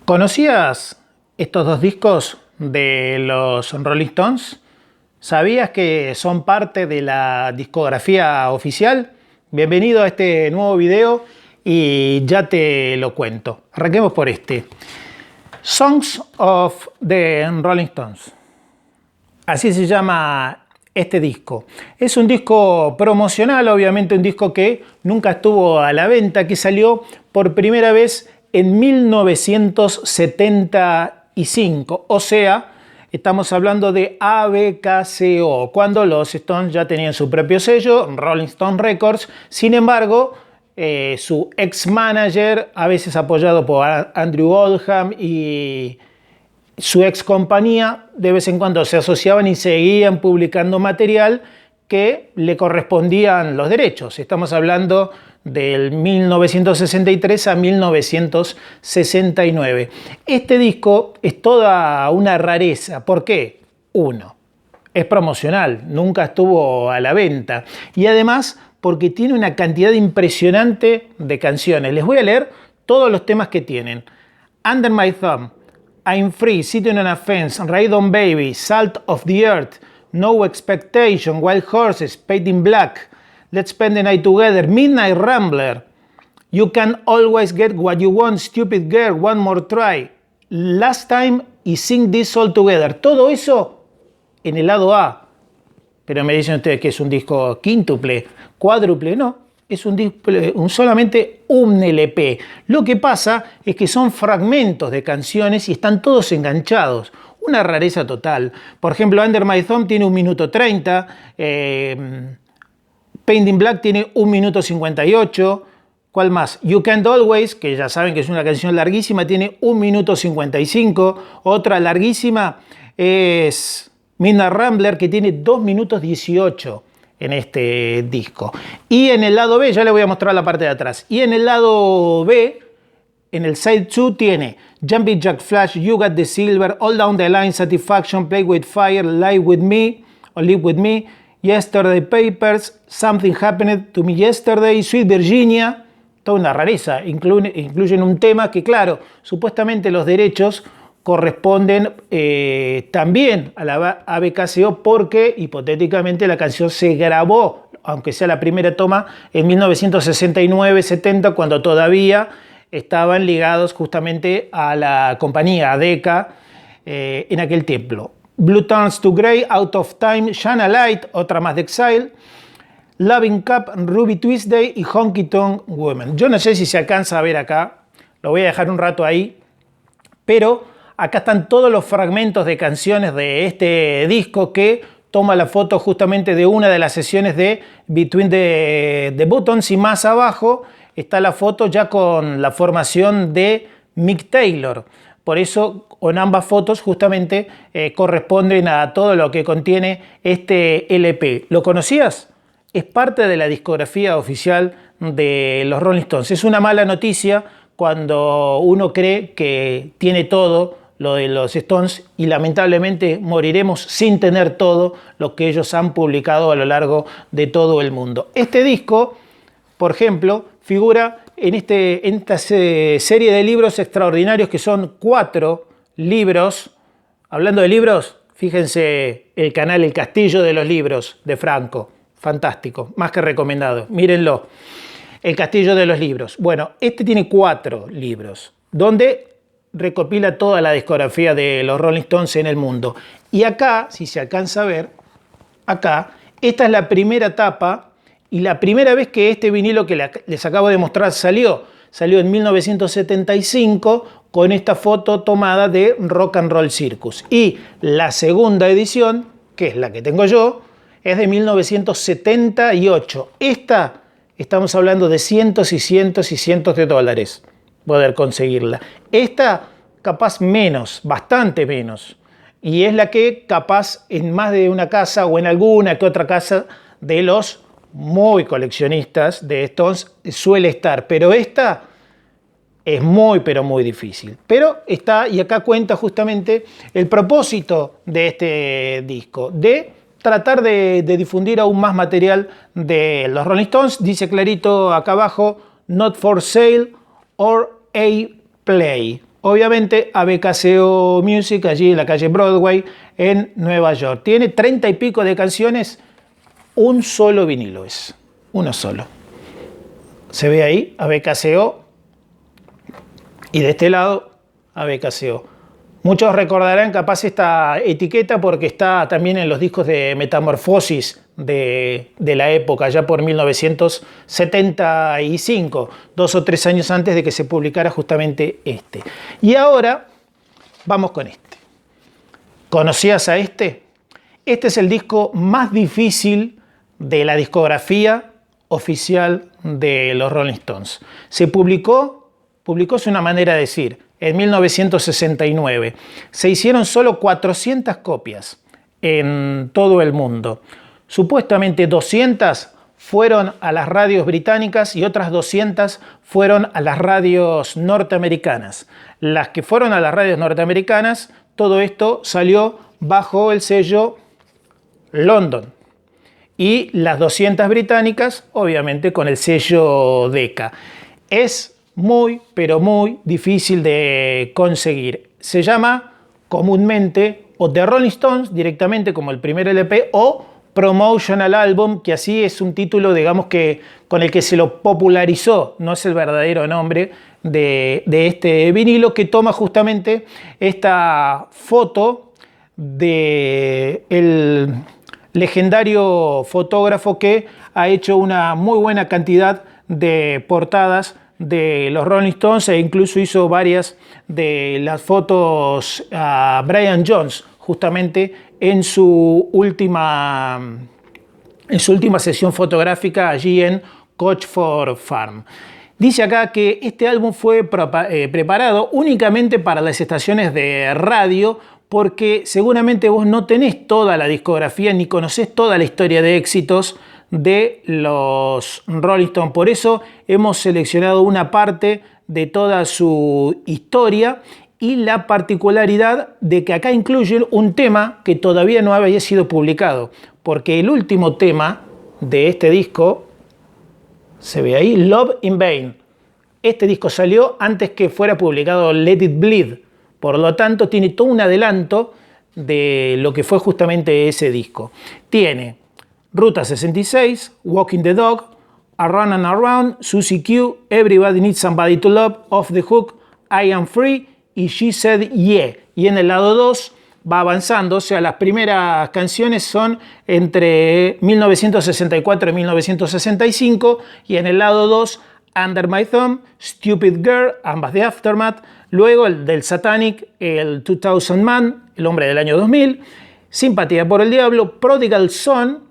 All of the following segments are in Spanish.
¿Conocías estos dos discos de los Rolling Stones? ¿Sabías que son parte de la discografía oficial? Bienvenido a este nuevo video y ya te lo cuento. Arranquemos por este. Songs of the Rolling Stones. Así se llama este disco. Es un disco promocional, obviamente un disco que nunca estuvo a la venta, que salió por primera vez en 1975, o sea, estamos hablando de ABKCO, cuando los Stones ya tenían su propio sello, Rolling Stone Records. Sin embargo, su ex-manager, a veces apoyado por Andrew Oldham y su ex compañía, de vez en cuando se asociaban y seguían publicando material que le correspondían los derechos. Estamos hablando del 1963 a 1969. Este disco es toda una rareza. ¿Por qué? Uno, es promocional, nunca estuvo a la venta. Y además, porque tiene una cantidad impresionante de canciones. Les voy a leer todos los temas que tienen. Under My Thumb, I'm Free, Sitting on a Fence, Ride On Baby, Salt of the Earth, No Expectation, Wild Horses, Paid in Black, Let's Spend the Night Together, Midnight Rambler, You Can Always Get What You Want, Stupid Girl, One More Try, Last Time y Sing This All Together. Todo eso en el lado A. Pero me dicen ustedes que es un disco quíntuple, cuádruple. No, es solamente un LP. Lo que pasa es que son fragmentos de canciones y están todos enganchados. Una rareza total. Por ejemplo, Under My Thumb tiene 1 minuto 30, Paint in Black tiene 1 minuto 58. ¿Cuál más? You Can't Always, que ya saben que es una canción larguísima, tiene 1 minuto 55. Otra larguísima es Midnight Rambler, que tiene 2 minutos 18 en este disco. Y en el lado B, ya les voy a mostrar la parte de atrás. Y en el lado B, en el Side 2, tiene Jumping Jack Flash, You Got the Silver, All Down the Line, Satisfaction, Play with Fire, Live with Me, or Live with Me, Yesterday Papers, Something Happened to Me Yesterday, Sweet Virginia. Toda una rareza. Incluyen un tema que, claro, supuestamente los derechos corresponden también a la ABKCO, porque hipotéticamente la canción se grabó, aunque sea la primera toma, en 1969-70, cuando todavía estaban ligados justamente a la compañía Decca en aquel tiempo. Blue Turns to Grey, Out of Time, Shine a Light, otra más de Exile, Loving Cup, Ruby Tuesday y Honky Tonk Woman. Yo no sé si se alcanza a ver acá, lo voy a dejar un rato ahí, pero acá están todos los fragmentos de canciones de este disco, que toma la foto justamente de una de las sesiones de Between the Buttons, y más abajo está la foto ya con la formación de Mick Taylor. Por eso, en ambas fotos justamente corresponden a todo lo que contiene este LP. ¿Lo conocías? Es parte de la discografía oficial de los Rolling Stones. Es una mala noticia cuando uno cree que tiene todo lo de los Stones, y lamentablemente moriremos sin tener todo lo que ellos han publicado a lo largo de todo el mundo. Este disco, por ejemplo, figura en esta serie de libros extraordinarios, que son 4 libros. Hablando de libros, fíjense el canal El Castillo de los Libros de Franco. Fantástico, más que recomendado. Mírenlo. El Castillo de los Libros. Bueno, este tiene 4 libros, donde recopila toda la discografía de los Rolling Stones en el mundo. Y acá, si se alcanza a ver, acá, esta es la primera tapa, y la primera vez que este vinilo que les acabo de mostrar salió en 1975, con esta foto tomada de Rock and Roll Circus. Y la segunda edición, que es la que tengo yo, es de 1978. Esta, estamos hablando de cientos y cientos y cientos de dólares poder conseguirla. Esta capaz menos, bastante menos. Y es la que capaz en más de una casa, o en alguna que otra casa de los muy coleccionistas de Stones suele estar. Pero esta es muy, pero muy difícil. Pero está, y acá cuenta justamente el propósito de este disco, de tratar de difundir aún más material de los Rolling Stones. Dice clarito acá abajo, not for sale or a play. obviamente ABKCO Music, allí en la calle Broadway, en Nueva York. Tiene 30 y pico de canciones, un solo vinilo es, uno solo. Se ve ahí, ABKCO, y de este lado, ABKCO. Muchos recordarán capaz esta etiqueta porque está también en los discos de Metamorfosis de la época, ya por 1975, 2 o 3 años antes de que se publicara justamente este. Y ahora vamos con este. ¿Conocías a este? Este es el disco más difícil de la discografía oficial de los Rolling Stones. Se publicó es una manera de decir, en 1969. Se hicieron solo 400 copias en todo el mundo. Supuestamente 200 fueron a las radios británicas y otras 200 fueron a las radios norteamericanas. Las que fueron a las radios norteamericanas, todo esto salió bajo el sello London. Y las 200 británicas, obviamente, con el sello Decca. Es muy, pero muy difícil de conseguir. Se llama comúnmente o The Rolling Stones directamente como el primer LP o Promotional Album, que así es un título, digamos, que con el que se lo popularizó, no es el verdadero nombre de este vinilo, que toma justamente esta foto del legendario fotógrafo que ha hecho una muy buena cantidad de portadas de los Rolling Stones e incluso hizo varias de las fotos a Brian Jones justamente en su última sesión fotográfica allí en Cochford Farm. Dice acá que este álbum fue preparado únicamente para las estaciones de radio porque seguramente vos no tenés toda la discografía ni conocés toda la historia de éxitos de los Rolling Stones. Por eso hemos seleccionado una parte de toda su historia y la particularidad de que acá incluyen un tema que todavía no había sido publicado, porque el último tema de este disco, se ve ahí, Love in Vain. Este disco salió antes que fuera publicado Let It Bleed, por lo tanto tiene todo un adelanto de lo que fue justamente ese disco. Tiene Ruta 66, Walking the Dog, Around and Around, Susie Q, Everybody Needs Somebody to Love, Off the Hook, I Am Free y She Said Yeah. Y en el lado 2 va avanzando, o sea, las primeras canciones son entre 1964 y 1965 y en el lado 2 Under My Thumb, Stupid Girl, ambas de Aftermath, luego el del Satanic, el 2000 Man, el hombre del año 2000, Simpatía por el Diablo, Prodigal Son,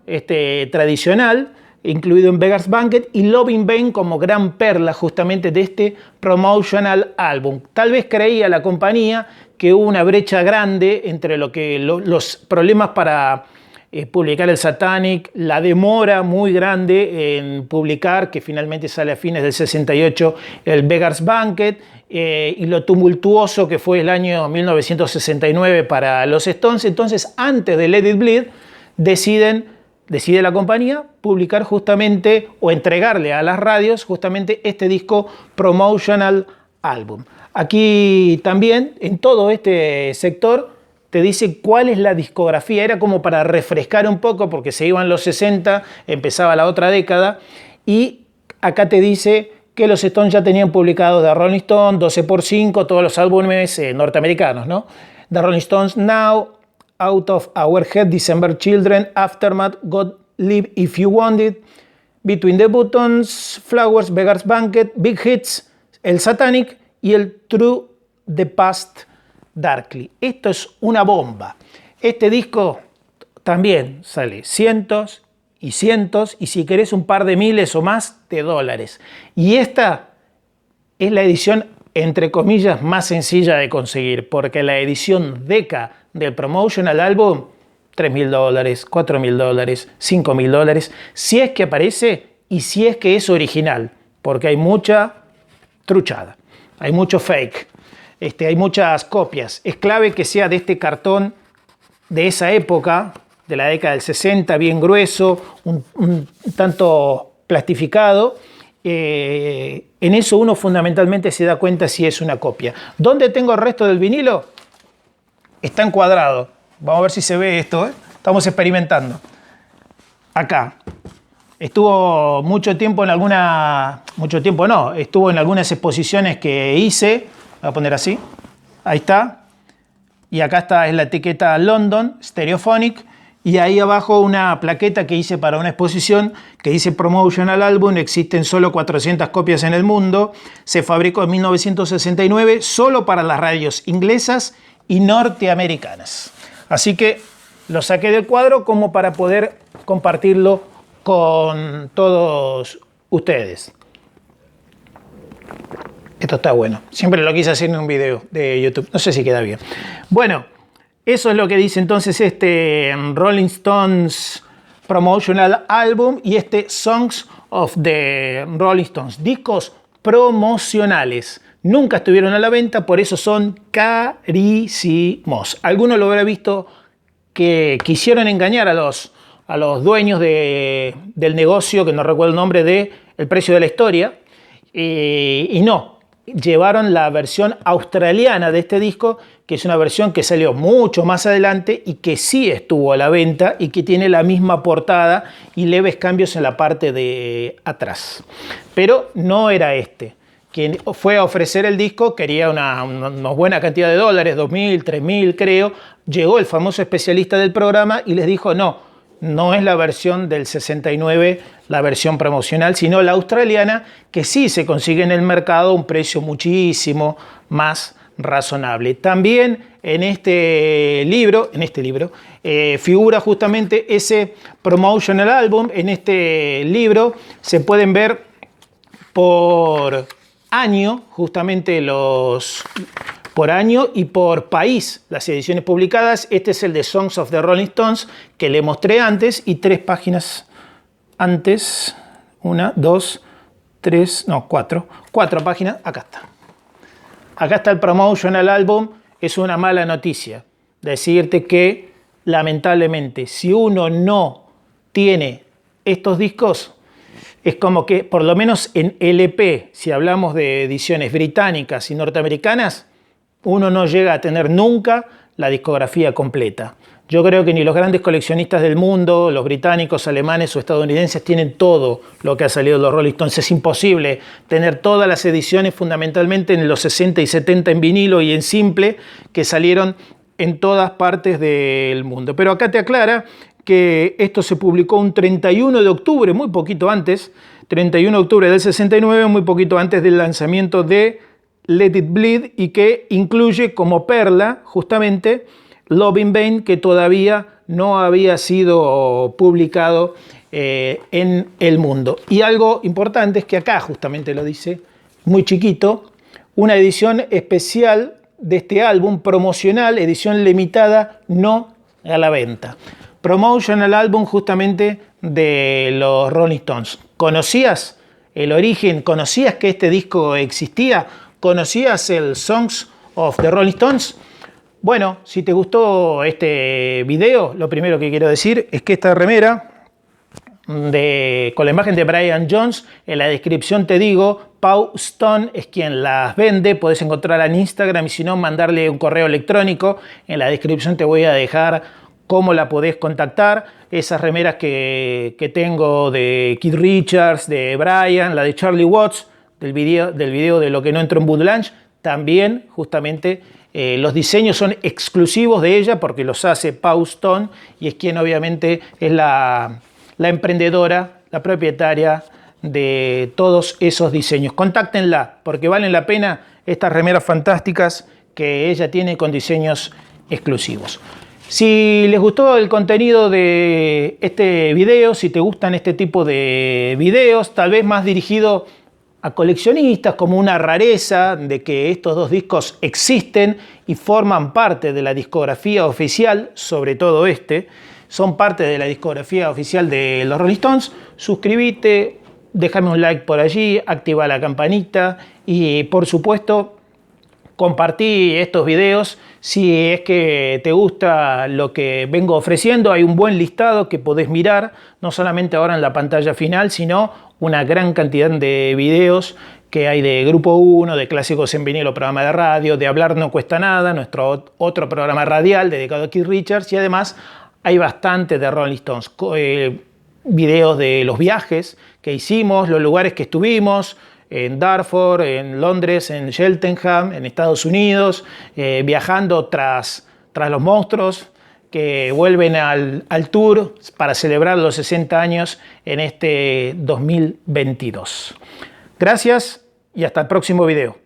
tradicional, incluido en Beggar's Banquet, y Love in Vain como gran perla justamente de este promotional album. Tal vez creía la compañía que hubo una brecha grande entre los problemas para publicar el Satanic, la demora muy grande en publicar, que finalmente sale a fines del 68, el Beggar's Banquet, y lo tumultuoso que fue el año 1969 para los Stones. Entonces, antes de Let It Bleed, decide la compañía publicar justamente o entregarle a las radios justamente este disco Promotional Album. Aquí también, en todo este sector, te dice cuál es la discografía. Era como para refrescar un poco porque se iban los 60, empezaba la otra década, y acá te dice que los Stones ya tenían publicado The Rolling Stones, 12x5, todos los álbumes norteamericanos, ¿no? The Rolling Stones Now, Out of Our Head, December Children, Aftermath, God Live If You Want It, Between the Buttons, Flowers, Beggar's Banquet, Big Hits, el Satanic y el Through the Past Darkly. Esto es una bomba. Este disco también sale cientos y cientos, y si querés un par de miles o más de dólares. Y esta es la edición, entre comillas, más sencilla de conseguir, porque la edición Decca del Promotional Album, $3.000, $4.000, $5.000, si es que aparece y si es que es original, porque hay mucha truchada, hay mucho fake, hay muchas copias. Es clave que sea de este cartón de esa época, de la década del 60, bien grueso, un tanto plastificado, en En eso uno fundamentalmente se da cuenta si es una copia. ¿Dónde tengo el resto del vinilo? Está encuadrado. Vamos a ver si se ve esto, ¿eh? Estamos experimentando. Acá. Estuvo mucho tiempo en alguna... Mucho tiempo no. Estuvo en algunas exposiciones que hice. Voy a poner así. Ahí está. Y acá está, es la etiqueta London, Stereophonic. Y ahí abajo una plaqueta que hice para una exposición que dice Promotional Album. Existen solo 400 copias en el mundo. Se fabricó en 1969 solo para las radios inglesas y norteamericanas. Así que lo saqué del cuadro como para poder compartirlo con todos ustedes. Esto está bueno. Siempre lo quise hacer en un video de YouTube. No sé si queda bien. Bueno, eso es lo que dice entonces este Rolling Stones Promotional Album y este Songs of the Rolling Stones. Discos promocionales. Nunca estuvieron a la venta, por eso son carísimos. Algunos lo habrán visto que quisieron engañar a los dueños del negocio, que no recuerdo el nombre, de El Precio de la Historia, y no. Llevaron la versión australiana de este disco, que es una versión que salió mucho más adelante y que sí estuvo a la venta y que tiene la misma portada y leves cambios en la parte de atrás. Pero no era este. Quien fue a ofrecer el disco quería una buena cantidad de dólares, 2.000, 3.000 creo. Llegó el famoso especialista del programa y les dijo no es la versión del 69, la versión promocional, sino la australiana, que sí se consigue en el mercado a un precio muchísimo más razonable. También en este libro figura justamente ese Promotional Album. En este libro se pueden ver por año, justamente por año y por país, las ediciones publicadas. Este es el de Songs of the Rolling Stones que le mostré antes y 3 páginas antes. 1, 2, 3, no, 4. 4 páginas, acá está. Acá está el Promotional Album. Es una mala noticia decirte que lamentablemente si uno no tiene estos discos, es como que por lo menos en LP, si hablamos de ediciones británicas y norteamericanas, uno no llega a tener nunca la discografía completa. Yo creo que ni los grandes coleccionistas del mundo, los británicos, alemanes o estadounidenses, tienen todo lo que ha salido de los Rolling Stones. Es imposible tener todas las ediciones, fundamentalmente en los 60 y 70 en vinilo y en simple, que salieron en todas partes del mundo. Pero acá te aclara que esto se publicó un 31 de octubre, muy poquito antes, 31 de octubre del 69, muy poquito antes del lanzamiento de Let It Bleed, y que incluye como perla justamente Love in Vain, que todavía no había sido publicado en el mundo. Y algo importante es que acá justamente lo dice, muy chiquito, una edición especial de este álbum, promocional, edición limitada, no a la venta. Promotional Album justamente de los Rolling Stones. ¿Conocías el origen? ¿Conocías que este disco existía? ¿Conocías el Songs of the Rolling Stones? Bueno, si te gustó este video, lo primero que quiero decir es que esta remera con la imagen de Brian Jones, en la descripción te digo, Pau Stone es quien las vende, puedes encontrarla en Instagram y si no, mandarle un correo electrónico. En la descripción te voy a dejar cómo la podés contactar. Esas remeras que tengo de Keith Richards, de Brian, la de Charlie Watts, del video de Lo que no entró en Bootlounge, también justamente los diseños son exclusivos de ella porque los hace Pau Stone y es quien obviamente es la emprendedora, la propietaria de todos esos diseños. Contáctenla porque valen la pena estas remeras fantásticas que ella tiene con diseños exclusivos. Si les gustó el contenido de este video, si te gustan este tipo de videos, tal vez más dirigido a coleccionistas, como una rareza de que estos dos discos existen y forman parte de la discografía oficial, sobre todo son parte de la discografía oficial de los Rolling Stones, suscríbete, déjame un like por allí, activa la campanita y por supuesto compartí estos videos si es que te gusta lo que vengo ofreciendo. Hay un buen listado que podés mirar, no solamente ahora en la pantalla final, sino una gran cantidad de videos que hay de Grupo 1, de Clásicos en Vinilo, programa de radio, de Hablar No Cuesta Nada, nuestro otro programa radial dedicado a Keith Richards, y además hay bastante de Rolling Stones, videos de los viajes que hicimos, los lugares que estuvimos, en Dartford, en Londres, en Cheltenham, en Estados Unidos, viajando tras los monstruos que vuelven al tour para celebrar los 60 años en este 2022. Gracias y hasta el próximo video.